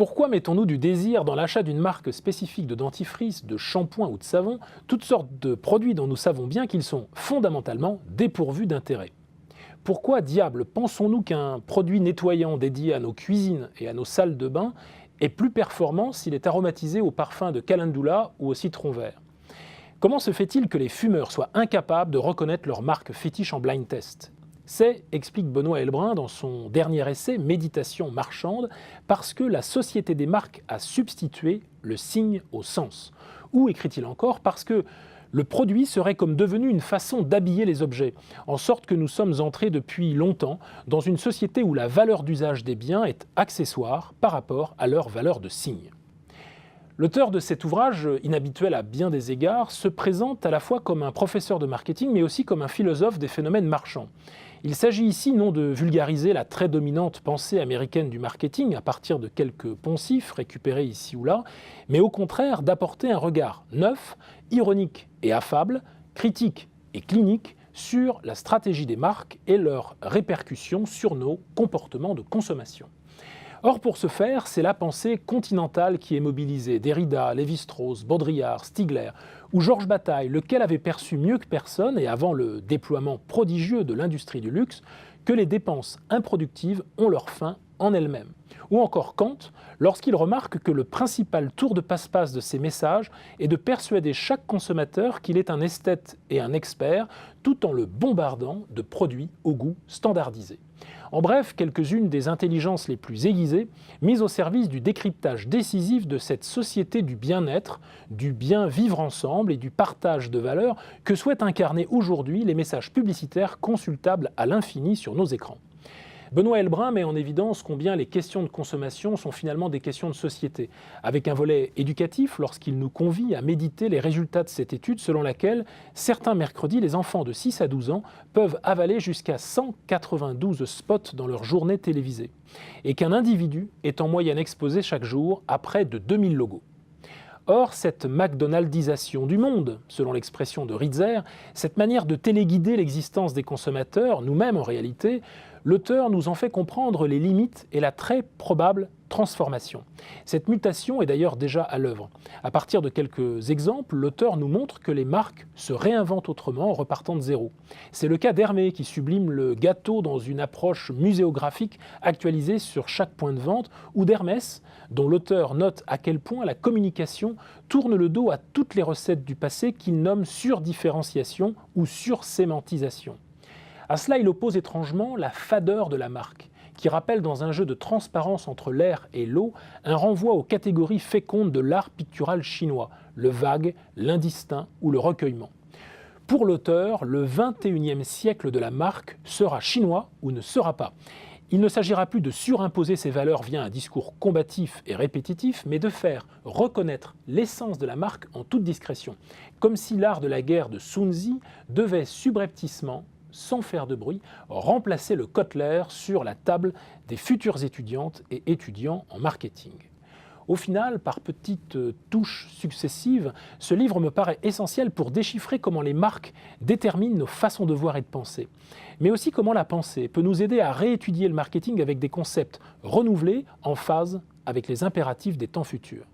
Pourquoi mettons-nous du désir dans l'achat d'une marque spécifique de dentifrice, de shampoing ou de savon, toutes sortes de produits dont nous savons bien qu'ils sont fondamentalement dépourvus d'intérêt? Pourquoi diable pensons-nous qu'un produit nettoyant dédié à nos cuisines et à nos salles de bain est plus performant s'il est aromatisé au parfum de calendula ou au citron vert? Comment se fait-il que les fumeurs soient incapables de reconnaître leur marque fétiche en blind test? C'est, explique Benoît Heilbrun dans son dernier essai Méditation marchande, parce que la société des marques a substitué le signe au sens. Ou, écrit-il encore, parce que le produit serait comme devenu une façon d'habiller les objets, en sorte que nous sommes entrés depuis longtemps dans une société où la valeur d'usage des biens est accessoire par rapport à leur valeur de signe. L'auteur de cet ouvrage, inhabituel à bien des égards, se présente à la fois comme un professeur de marketing, mais aussi comme un philosophe des phénomènes marchands. Il s'agit ici non de vulgariser la très dominante pensée américaine du marketing à partir de quelques poncifs récupérés ici ou là, mais au contraire d'apporter un regard neuf, ironique et affable, critique et clinique sur la stratégie des marques et leurs répercussions sur nos comportements de consommation. Or, pour ce faire, c'est la pensée continentale qui est mobilisée. Derrida, Lévi-Strauss, Baudrillard, Stigler ou Georges Bataille, lequel avait perçu mieux que personne, et avant le déploiement prodigieux de l'industrie du luxe, que les dépenses improductives ont leur fin en elles-mêmes. Ou encore Kant, lorsqu'il remarque que le principal tour de passe-passe de ces messages est de persuader chaque consommateur qu'il est un esthète et un expert, tout en le bombardant de produits au goût standardisé. En bref, quelques-unes des intelligences les plus aiguisées, mises au service du décryptage décisif de cette société du bien-être, du bien vivre ensemble et du partage de valeurs que souhaitent incarner aujourd'hui les messages publicitaires consultables à l'infini sur nos écrans. Benoît Heilbrun met en évidence combien les questions de consommation sont finalement des questions de société, avec un volet éducatif lorsqu'il nous convie à méditer les résultats de cette étude selon laquelle certains mercredis, les enfants de 6 à 12 ans peuvent avaler jusqu'à 192 spots dans leur journée télévisée, et qu'un individu est en moyenne exposé chaque jour à près de 2000 logos. Or, cette McDonaldisation du monde, selon l'expression de Ritzer, cette manière de téléguider l'existence des consommateurs, nous-mêmes en réalité, l'auteur nous en fait comprendre les limites et la très probable transformation. Cette mutation est d'ailleurs déjà à l'œuvre. À partir de quelques exemples, l'auteur nous montre que les marques se réinventent autrement en repartant de zéro. C'est le cas d'Hermé qui sublime le gâteau dans une approche muséographique actualisée sur chaque point de vente, ou d'Hermès, dont l'auteur note à quel point la communication tourne le dos à toutes les recettes du passé qu'il nomme surdifférenciation ou sursémantisation. À cela, il oppose étrangement la fadeur de la marque, qui rappelle dans un jeu de transparence entre l'air et l'eau un renvoi aux catégories fécondes de l'art pictural chinois, le vague, l'indistinct ou le recueillement. Pour l'auteur, le 21e siècle de la marque sera chinois ou ne sera pas. Il ne s'agira plus de surimposer ses valeurs via un discours combatif et répétitif, mais de faire reconnaître l'essence de la marque en toute discrétion, comme si l'art de la guerre de Sun Tzu devait subrepticement, sans faire de bruit, remplacer le Kotler sur la table des futures étudiantes et étudiants en marketing. Au final, par petites touches successives, ce livre me paraît essentiel pour déchiffrer comment les marques déterminent nos façons de voir et de penser, mais aussi comment la pensée peut nous aider à réétudier le marketing avec des concepts renouvelés en phase avec les impératifs des temps futurs.